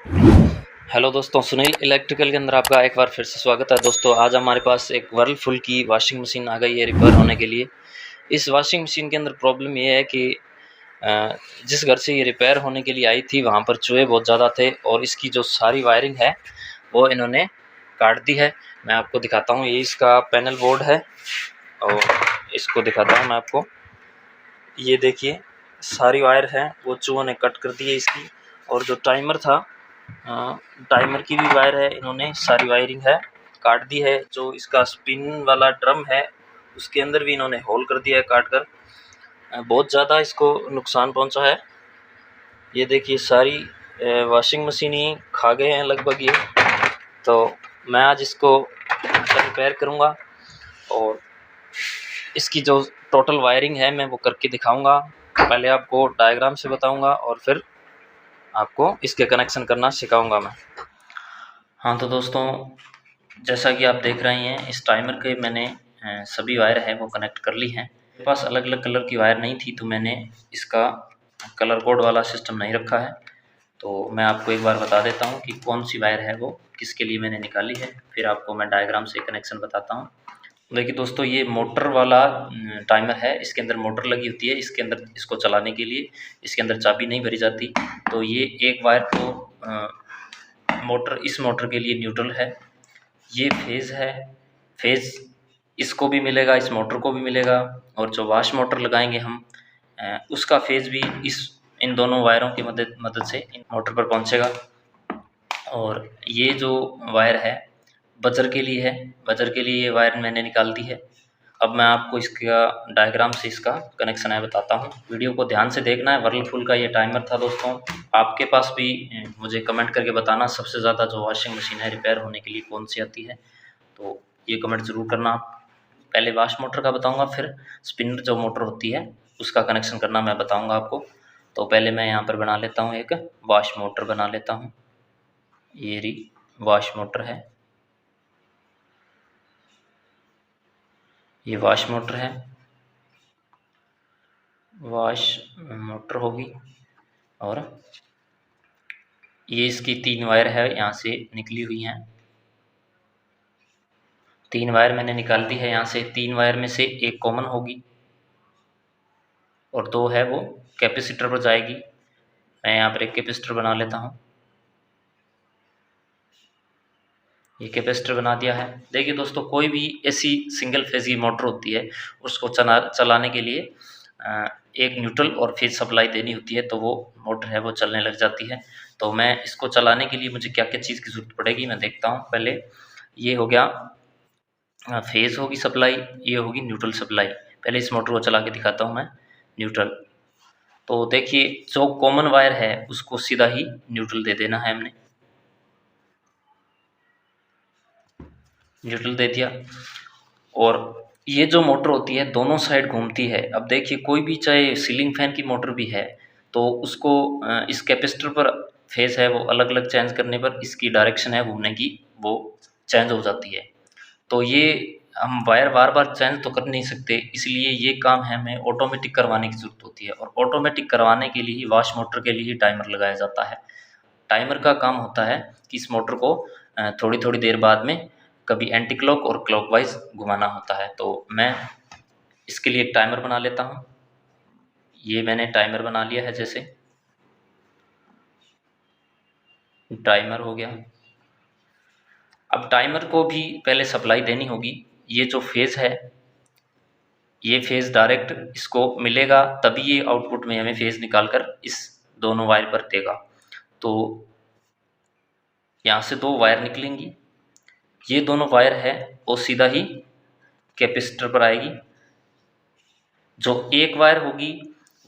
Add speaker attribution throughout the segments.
Speaker 1: Hello दोस्तों, Sunil electrical के अंदर आपका एक बार फिर से स्वागत है। दोस्तों, आज हमारे पास एक वर्लपुल की वॉशिंग मशीन आ गई है रिपेयर होने के लिए। इस वॉशिंग मशीन के अंदर प्रॉब्लम ये है कि जिस घर से ये रिपेयर होने के लिए आई थी वहाँ पर चूहे बहुत ज़्यादा थे और इसकी जो सारी वायरिंग है वो इन्होंने काट दी है। मैं आपको दिखाता हूँ, ये इसका पैनल बोर्ड है और इसको दिखाता हूँ मैं आपको। ये देखिए, सारी वायर है वो चूहों ने कट कर दी है इसकी। और जो टाइमर था, टाइमर की भी वायर है, इन्होंने सारी वायरिंग है काट दी है। जो इसका स्पिन वाला ड्रम है उसके अंदर भी इन्होंने होल कर दिया है काट कर। बहुत ज़्यादा इसको नुकसान पहुंचा है। ये देखिए, सारी वॉशिंग मशीन ही खा गए हैं लगभग ये। तो मैं आज इसको रिपेयर करूंगा और इसकी जो टोटल वायरिंग है मैं वो करके दिखाऊंगा। पहले आपको डायग्राम से बताऊंगा और फिर आपको इसके कनेक्शन करना सिखाऊंगा मैं। हाँ तो दोस्तों, जैसा कि आप देख रहे हैं, इस टाइमर के मैंने सभी वायर हैं वो कनेक्ट कर ली हैं। मेरे पास अलग अलग कलर की वायर नहीं थी तो मैंने इसका कलर कोड वाला सिस्टम नहीं रखा है। तो मैं आपको एक बार बता देता हूँ कि कौन सी वायर है वो किसके लिए मैंने निकाली है, फिर आपको मैं डायग्राम से कनेक्शन बताता हूँ। देखिए दोस्तों, ये मोटर वाला टाइमर है। इसके अंदर मोटर लगी होती है, इसके अंदर इसको चलाने के लिए इसके अंदर चाबी नहीं भरी जाती। तो ये एक वायर तो मोटर, इस मोटर के लिए न्यूट्रल है। ये फेज़ है, फेज़ इसको भी मिलेगा, इस मोटर को भी मिलेगा। और जो वाश मोटर लगाएंगे हम, उसका फेज़ भी इन दोनों वायरों की मदद मदद से इन मोटर पर पहुंचेगा। और ये जो वायर है बजर के लिए है, बजर के लिए ये वायर मैंने निकाल दी है। अब मैं आपको इसका डायग्राम से इसका कनेक्शन है बताता हूँ। वीडियो को ध्यान से देखना है। वर्लपुल का ये टाइमर था दोस्तों। आपके पास भी मुझे कमेंट करके बताना सबसे ज़्यादा जो वॉशिंग मशीन है रिपेयर होने के लिए कौन सी आती है, तो ये कमेंट ज़रूर करना आप। पहले वाश मोटर का बताऊँगा, फिर स्पिनर जो मोटर होती है उसका कनेक्शन करना मैं बताऊँगा आपको। तो पहले मैं यहाँ पर बना लेता हूँ, एक वाश मोटर बना लेता हूँ। ये रही वाश मोटर है, ये वाश मोटर है, वाश मोटर होगी। और ये इसकी 3 वायर है यहाँ से निकली हुई हैं। 3 वायर मैंने निकाल दी है यहाँ से। 3 वायर में से एक कॉमन होगी और 2 है वो कैपेसिटर पर जाएगी। मैं यहाँ पर एक कैपेसिटर बना लेता हूँ। ये कैपेसिटर बना दिया है। देखिए दोस्तों, कोई भी ऐसी सिंगल फेज की मोटर होती है उसको चलाने के लिए एक न्यूट्रल और फेज सप्लाई देनी होती है, तो वो मोटर है वो चलने लग जाती है। तो मैं इसको चलाने के लिए मुझे क्या क्या चीज़ की ज़रूरत पड़ेगी मैं देखता हूँ। पहले ये हो गया फेज होगी सप्लाई, ये होगी न्यूट्रल सप्लाई। पहले इस मोटर को चला के दिखाता हूँ मैं। न्यूट्रल, तो देखिए जो कॉमन वायर है उसको सीधा ही न्यूट्रल दे देना है हमने। न्यूट्रल दे दिया। और ये जो मोटर होती है दोनों साइड घूमती है। अब देखिए, कोई भी चाहे सीलिंग फैन की मोटर भी है तो उसको इस कैपेसिटर पर फेस है वो अलग अलग चेंज करने पर इसकी डायरेक्शन है घूमने की वो चेंज हो जाती है। तो ये हम वायर बार बार चेंज तो कर नहीं सकते, इसलिए ये काम है हमें ऑटोमेटिक करवाने की ज़रूरत होती है। और ऑटोमेटिक करवाने के लिए ही वाश मोटर के लिए ही टाइमर लगाया जाता है। टाइमर का काम होता है कि इस मोटर को थोड़ी थोड़ी देर बाद में कभी एंटी क्लॉक और क्लॉकवाइज घुमाना होता है। तो मैं इसके लिए एक टाइमर बना लेता हूँ। ये मैंने टाइमर बना लिया है, जैसे टाइमर हो गया। अब टाइमर को भी पहले सप्लाई देनी होगी। ये जो फेज़ है, ये फेज़ डायरेक्ट इसको मिलेगा तभी ये आउटपुट में हमें फेज़ निकाल कर इस दोनों वायर पर देगा। तो यहाँ से 2 वायर निकलेंगी। ये दोनों वायर है वो सीधा ही कैपेसिटर पर आएगी। जो एक वायर होगी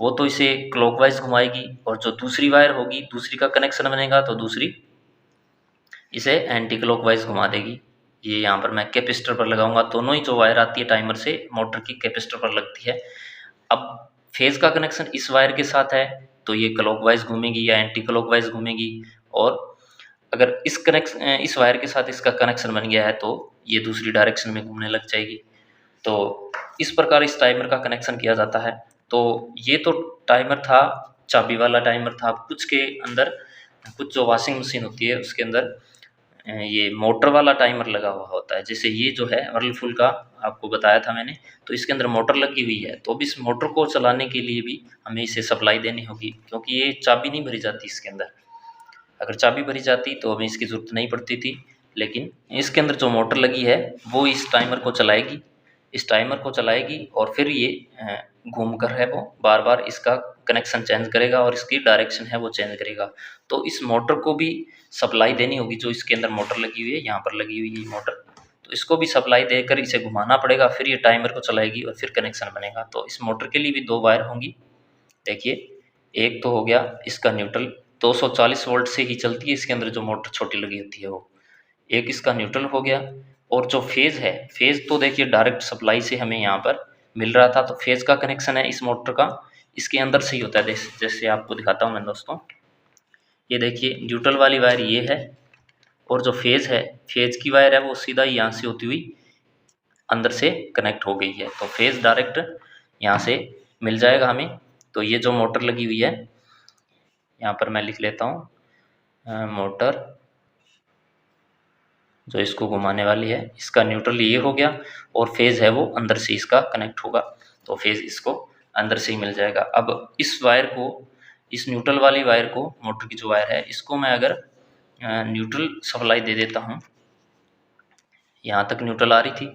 Speaker 1: वो तो इसे क्लॉकवाइज घुमाएगी और जो दूसरी वायर होगी, दूसरी का कनेक्शन बनेगा तो दूसरी इसे एंटी क्लॉकवाइज घुमा देगी। ये यहाँ पर मैं कैपेसिटर पर लगाऊंगा। दोनों ही जो वायर आती है टाइमर से मोटर की कैपेसिटर पर लगती है। अब फेज का कनेक्शन इस वायर के साथ है तो ये क्लॉकवाइज घूमेगी या एंटी क्लॉकवाइज घूमेगी। और अगर इस वायर के साथ इसका कनेक्शन बन गया है तो ये दूसरी डायरेक्शन में घूमने लग जाएगी। तो इस प्रकार इस टाइमर का कनेक्शन किया जाता है। तो ये तो टाइमर था, चाबी वाला टाइमर था। कुछ के अंदर कुछ जो वॉशिंग मशीन होती है उसके अंदर ये मोटर वाला टाइमर लगा हुआ होता है। जैसे ये जो है वर्लपूल का आपको बताया था मैंने, तो इसके अंदर मोटर लगी हुई है। तो अब इस मोटर को चलाने के लिए भी हमें इसे सप्लाई देनी होगी, क्योंकि ये चाबी नहीं भरी जाती इसके अंदर। अगर चाबी भरी जाती तो हमें इसकी ज़रूरत नहीं पड़ती थी, लेकिन इसके अंदर जो मोटर लगी है वो इस टाइमर को चलाएगी, इस टाइमर को चलाएगी और फिर ये घूम कर है वो बार बार इसका कनेक्शन चेंज करेगा और इसकी डायरेक्शन है वो चेंज करेगा। तो इस मोटर को भी सप्लाई देनी होगी, जो इसके अंदर मोटर लगी हुई है, यहाँ पर लगी हुई है मोटर, तो इसको भी सप्लाई देकर इसे घुमाना पड़ेगा, फिर ये टाइमर को चलाएगी और फिर कनेक्शन बनेगा। तो इस मोटर के लिए भी 2 वायर होंगी। देखिए, एक तो हो गया इसका न्यूट्रल, 240 वोल्ट से ही चलती है इसके अंदर जो मोटर छोटी लगी होती है वो। एक इसका न्यूट्रल हो गया, और जो फेज़ है, फेज़ तो देखिए डायरेक्ट सप्लाई से हमें यहाँ पर मिल रहा था, तो फेज़ का कनेक्शन है इस मोटर का इसके अंदर से ही होता है। जैसे आपको दिखाता हूँ मैं दोस्तों, ये देखिए न्यूट्रल वाली वायर ये है, और जो फेज़ है, फेज़ की वायर है वो सीधा यहाँ से होती हुई अंदर से कनेक्ट हो गई है। तो फेज़ डायरेक्ट यहाँ से मिल जाएगा हमें। तो ये जो मोटर लगी हुई है, यहाँ पर मैं लिख लेता हूँ मोटर जो इसको घुमाने वाली है, इसका न्यूट्रल ये हो गया, और फेज़ है वो अंदर से इसका कनेक्ट होगा, तो फेज़ इसको अंदर से ही मिल जाएगा। अब इस वायर को, इस न्यूट्रल वाली वायर को, मोटर की जो वायर है, इसको मैं अगर न्यूट्रल सप्लाई दे देता हूँ, यहाँ तक न्यूट्रल आ रही थी,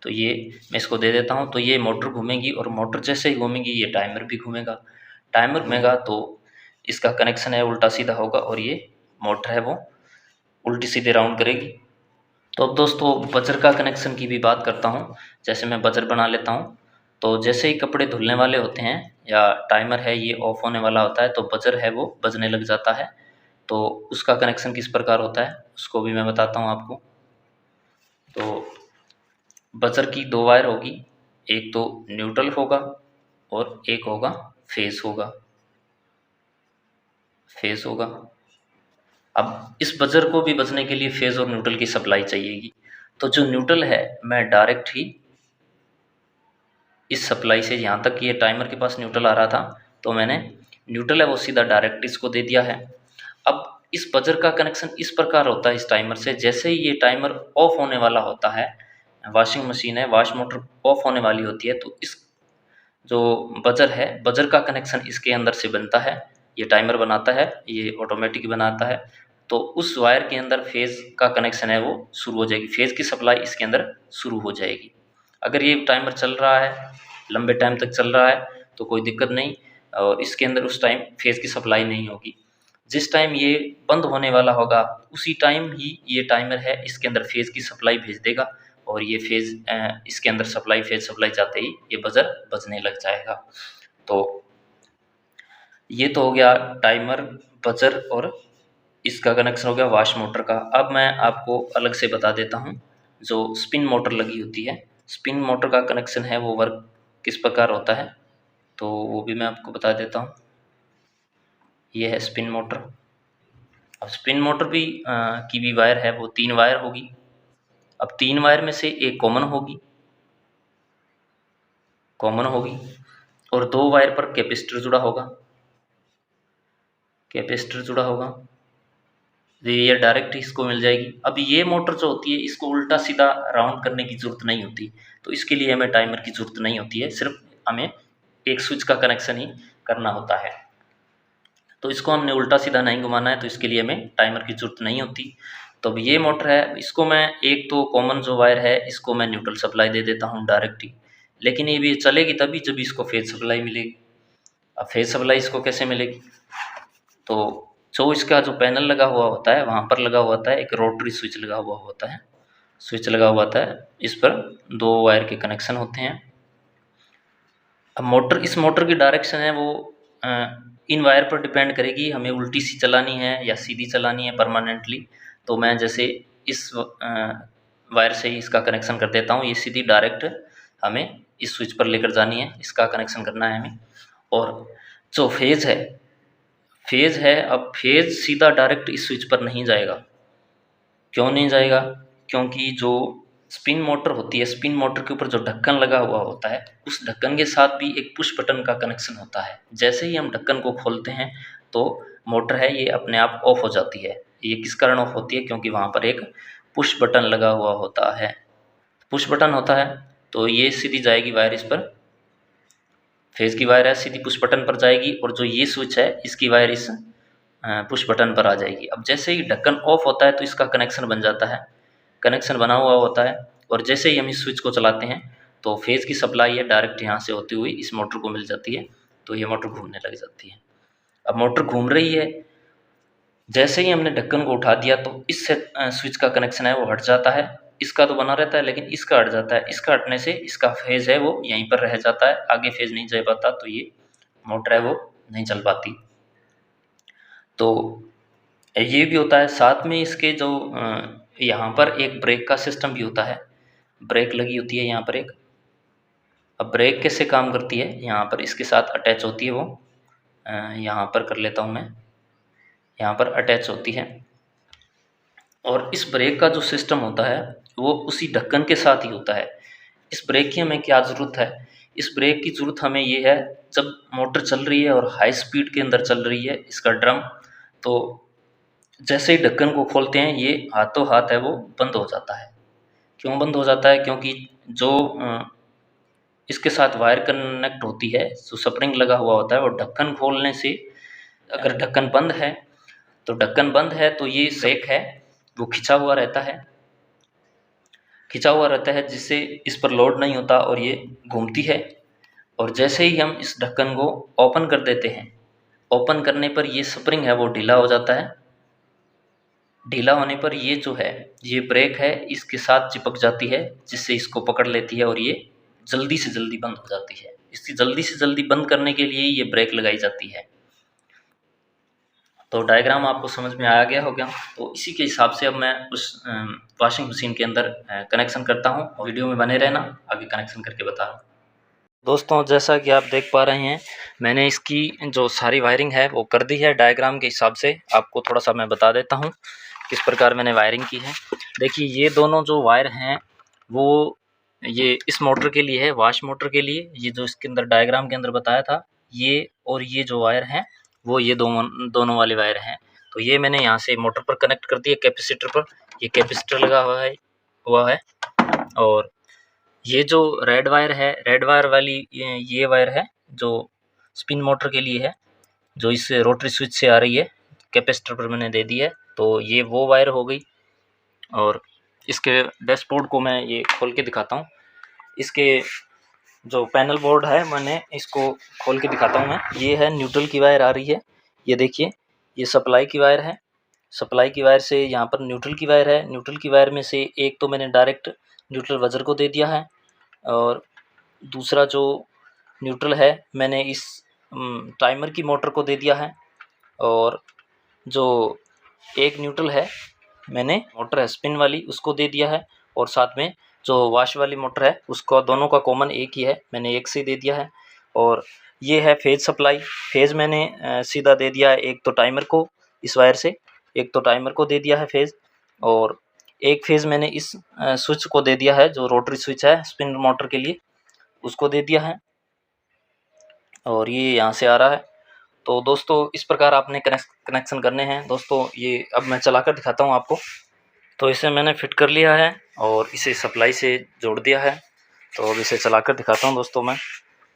Speaker 1: तो ये मैं इसको दे देता हूँ, तो ये मोटर घूमेगी, और मोटर जैसे ही घूमेगी ये टाइमर भी घूमेगा। टाइमर घूमेगा तो इसका कनेक्शन है उल्टा सीधा होगा, और ये मोटर है वो उल्टी सीधे राउंड करेगी। तो अब दोस्तों बजर का कनेक्शन की भी बात करता हूँ। जैसे मैं बजर बना लेता हूँ, तो जैसे ही कपड़े धुलने वाले होते हैं या टाइमर है ये ऑफ होने वाला होता है, तो बजर है वो बजने लग जाता है। तो उसका कनेक्शन किस प्रकार होता है उसको भी मैं बताता हूँ आपको। तो बजर की 2 वायर होगी, एक तो न्यूट्रल होगा और एक होगा फेस होगा, फेस होगा। अब इस बजर को भी बजने के लिए फेज़ और न्यूट्रल की सप्लाई चाहिएगी। तो जो न्यूट्रल है मैं डायरेक्ट ही इस सप्लाई से, यहाँ तक ये टाइमर के पास न्यूट्रल आ रहा था, तो मैंने न्यूट्रल है वो सीधा डायरेक्ट इसको दे दिया है। अब इस बजर का कनेक्शन इस प्रकार होता है इस टाइमर से, जैसे ही ये टाइमर ऑफ होने वाला होता है, वॉशिंग मशीन है, वॉश मोटर ऑफ होने वाली होती है, तो इस जो बजर है, बजर का कनेक्शन इसके अंदर से बनता है, ये टाइमर बनाता है, ये ऑटोमेटिक बनाता है। तो उस वायर के अंदर फेज़ का कनेक्शन है वो शुरू हो जाएगी, फेज़ की सप्लाई इसके अंदर शुरू हो जाएगी। अगर ये टाइमर चल रहा है, लंबे टाइम तक चल रहा है, तो कोई दिक्कत नहीं, और इसके अंदर उस टाइम फेज़ की सप्लाई नहीं होगी। जिस टाइम ये बंद होने वाला होगा उसी टाइम ही ये टाइमर है इसके अंदर फेज़ की सप्लाई भेज देगा, और ये फेज़ इसके अंदर सप्लाई, फेज़ सप्लाई जाते ही ये बजर बजने लग जाएगा। तो ये तो हो गया टाइमर, बजर, और इसका कनेक्शन हो गया वॉश मोटर का। अब मैं आपको अलग से बता देता हूँ, जो स्पिन मोटर लगी होती है, स्पिन मोटर का कनेक्शन है वो वर्क किस प्रकार होता है, तो वो भी मैं आपको बता देता हूँ। ये है स्पिन मोटर। अब स्पिन मोटर भी की भी वायर है वो 3 वायर होगी। अब 3 वायर में से एक कॉमन होगी, और 2 वायर पर कैपेसिटर जुड़ा होगा, कैपेसिटर जुड़ा होगा, ये डायरेक्ट इसको मिल जाएगी। अब ये मोटर जो होती है इसको उल्टा सीधा राउंड करने की ज़रूरत नहीं होती, तो इसके लिए हमें टाइमर की ज़रूरत नहीं होती है, सिर्फ हमें एक स्विच का कनेक्शन ही करना होता है। तो इसको हमने उल्टा सीधा नहीं घुमाना है, तो इसके लिए हमें टाइमर की ज़रूरत नहीं होती। तो अब ये मोटर है, इसको मैं एक तो कॉमन जो वायर है इसको मैं न्यूट्रल सप्लाई दे देता हूँ डायरेक्ट ही, लेकिन ये भी चलेगी तभी जब इसको फेज सप्लाई मिलेगी। अब फेज सप्लाई इसको कैसे मिलेगी, तो जो इसका जो पैनल लगा हुआ होता है वहाँ पर लगा हुआ होता है एक रोटरी स्विच लगा हुआ होता है, स्विच लगा हुआ होता है, इस पर 2 वायर के कनेक्शन होते हैं। अब मोटर, इस मोटर की डायरेक्शन है वो इन वायर पर डिपेंड करेगी, हमें उल्टी सी चलानी है या सीधी चलानी है परमानेंटली। तो मैं जैसे इस वायर से ही इसका कनेक्शन कर देता हूँ, ये सीधी डायरेक्ट हमें इस स्विच पर लेकर जानी है, इसका कनेक्शन करना है हमें। और जो फेज़ है, फेज़ है, अब फेज़ सीधा डायरेक्ट इस स्विच पर नहीं जाएगा। क्यों नहीं जाएगा, क्योंकि जो स्पिन मोटर होती है, स्पिन मोटर के ऊपर जो ढक्कन लगा हुआ होता है, उस ढक्कन के साथ भी एक पुश बटन का कनेक्शन होता है। जैसे ही हम ढक्कन को खोलते हैं तो मोटर है ये अपने आप ऑफ हो जाती है। ये किस कारण ऑफ होती है? क्योंकि वहाँ पर एक पुश बटन लगा हुआ होता है। पुश बटन होता है तो ये सीधी जाएगी वायर, इस पर फेज़ की वायर है सीधी पुश बटन पर जाएगी, और जो ये स्विच है इसकी वायर इस पुश बटन पर आ जाएगी। अब जैसे ही ढक्कन ऑफ होता है तो इसका कनेक्शन बन जाता है, कनेक्शन बना हुआ होता है, और जैसे ही हम इस स्विच को चलाते हैं तो फेज़ की सप्लाई है डायरेक्ट यहाँ से होती हुई इस मोटर को मिल जाती है, तो ये मोटर घूमने लग जाती है। अब मोटर घूम रही है, जैसे ही हमने ढक्कन को उठा दिया तो इस स्विच का कनेक्शन है वो हट जाता है, इसका तो बना रहता है लेकिन इसका हट जाता है। इसका हटने से इसका फेज़ है वो यहीं पर रह जाता है, आगे फेज़ नहीं जा पाता, तो ये मोटर है वो नहीं चल पाती। तो ये भी होता है, साथ में इसके जो यहाँ पर एक ब्रेक का सिस्टम भी होता है, ब्रेक लगी होती है यहाँ पर एक। अब ब्रेक कैसे काम करती है, यहाँ पर इसके साथ अटैच होती है वो, यहाँ पर कर लेता हूँ मैं, यहाँ पर अटैच होती है। और इस ब्रेक का जो सिस्टम होता है वो उसी ढक्कन के साथ ही होता है। इस ब्रेक की हमें क्या ज़रूरत है? इस ब्रेक की ज़रूरत हमें ये है, जब मोटर चल रही है और हाई स्पीड के अंदर चल रही है इसका ड्रम, तो जैसे ही ढक्कन को खोलते हैं ये हाथों हाथ है वो बंद हो जाता है। क्यों बंद हो जाता है? क्योंकि जो इसके साथ वायर कनेक्ट होती है, जो स्प्रिंग लगा हुआ होता है, और ढक्कन खोलने से अगर ढक्कन बंद है तो ढक्कन बंद है तो ये ब्रेक है वो खिंचा हुआ रहता है, खिंचा हुआ रहता है जिससे इस पर लोड नहीं होता और ये घूमती है। और जैसे ही हम इस ढक्कन को ओपन कर देते हैं, ओपन करने पर ये स्प्रिंग है वो ढीला हो जाता है। ढीला होने पर ये जो है ये ब्रेक है इसके साथ चिपक जाती है, जिससे इसको पकड़ लेती है और ये जल्दी से जल्दी बंद हो जाती है। इसकी जल्दी से जल्दी बंद करने के लिए ये ब्रेक लगाई जाती है। तो डायग्राम आपको समझ में आ गया होगा। तो इसी के हिसाब से अब मैं उस वॉशिंग मशीन के अंदर कनेक्शन करता हूँ, और वीडियो में बने रहना, आगे कनेक्शन करके बता रहा हूँ। दोस्तों जैसा कि आप देख पा रहे हैं, मैंने इसकी जो सारी वायरिंग है वो कर दी है डायग्राम के हिसाब से। आपको थोड़ा सा मैं बता देता हूँ किस प्रकार मैंने वायरिंग की है। देखिए ये दोनों जो वायर हैं वो ये इस मोटर के लिए है, वॉश मोटर के लिए, ये जो इसके अंदर डायग्राम के अंदर बताया था ये, और ये जो वायर हैं वो ये दोनों वाले वायर हैं। तो ये मैंने यहाँ से मोटर पर कनेक्ट कर दिया, कैपेसिटर पर, ये कैपेसिटर लगा हुआ है। और ये जो रेड वायर है, रेड वायर वाली ये वायर है जो स्पिन मोटर के लिए है, जो इस रोटरी स्विच से आ रही है, कैपेसिटर पर मैंने दे दी है। तो ये वो वायर हो गई। और इसके डैशबोर्ड को मैं ये खोल के दिखाता हूँ। इसके जो पैनल बोर्ड है मैंने इसको खोल के दिखाता हूँ मैं। ये है न्यूट्रल की वायर आ रही है, ये देखिए, ये सप्लाई की वायर है। सप्लाई की वायर से यहाँ पर न्यूट्रल की वायर है। न्यूट्रल की वायर में से एक तो मैंने डायरेक्ट न्यूट्रल बजर को दे दिया है, और दूसरा जो न्यूट्रल है मैंने इस टाइमर की मोटर को दे दिया है। और जो एक न्यूट्रल है मैंने मोटर है स्पिन वाली उसको दे दिया है, और साथ में जो वॉश वाली मोटर है उसको, दोनों का कॉमन एक ही है, मैंने एक से दे दिया है। और ये है फेज़ सप्लाई। फेज़ मैंने सीधा दे दिया है, एक तो टाइमर को इस वायर से, एक तो टाइमर को दे दिया है फेज़, और एक फेज़ मैंने इस स्विच को दे दिया है जो रोटरी स्विच है स्पिन मोटर के लिए, उसको दे दिया है, और ये यहाँ से आ रहा है। तो दोस्तों इस प्रकार आपने कनेक्शन करने हैं। दोस्तों ये अब मैं चला कर दिखाता हूँ आपको। तो इसे मैंने फिट कर लिया है और इसे सप्लाई से जोड़ दिया है। तो अब इसे चला कर दिखाता हूँ दोस्तों मैं।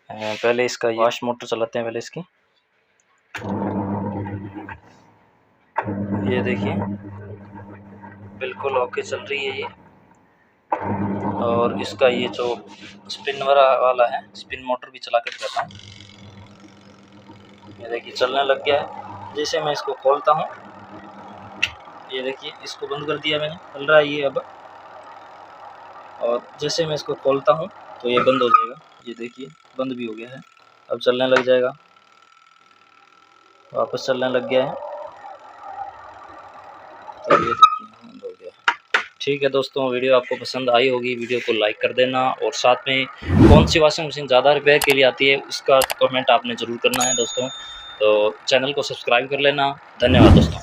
Speaker 1: पहले इसका वॉश मोटर चलाते हैं पहले इसकी। ये देखिए बिल्कुल ओके चल रही है ये। और इसका ये जो स्पिन वाला है, स्पिन मोटर भी चला कर दिखाता हूँ। ये देखिए चलने लग गया है। जैसे मैं इसको खोलता हूँ, ये देखिए इसको बंद कर दिया मैंने, चल रहा है ये अब। और जैसे मैं इसको खोलता हूँ तो ये बंद हो जाएगा। ये देखिए बंद भी हो गया है, अब चलने लग जाएगा, वापस चलने लग गया है। तो ये देखिए बंद हो गया है। ठीक है दोस्तों, वीडियो आपको पसंद आई होगी, वीडियो को लाइक कर देना, और साथ में कौन सी वॉशिंग मशीन ज़्यादा रिपेयर के लिए आती है उसका कमेंट आपने ज़रूर करना है दोस्तों। तो चैनल को सब्सक्राइब कर लेना। धन्यवाद दोस्तों।